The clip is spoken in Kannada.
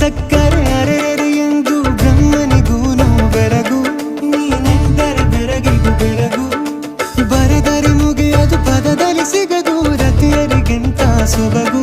ಸಕ್ಕರೆ ಅರೆರೆ ಎಂದು ಬ್ರಹ್ಮನಿಗೂನು ಬೆರಗು ನೀನೆಂದರೆ ಬೆರಗಿಗೂ ಬೆರಗು ಬರೆದರೆ ಮುಗಿಯದು ಪದದಲ್ಲಿ ಸಿಗದು ರತಿಯರಿಗಿಂತ ಸೊಬಗು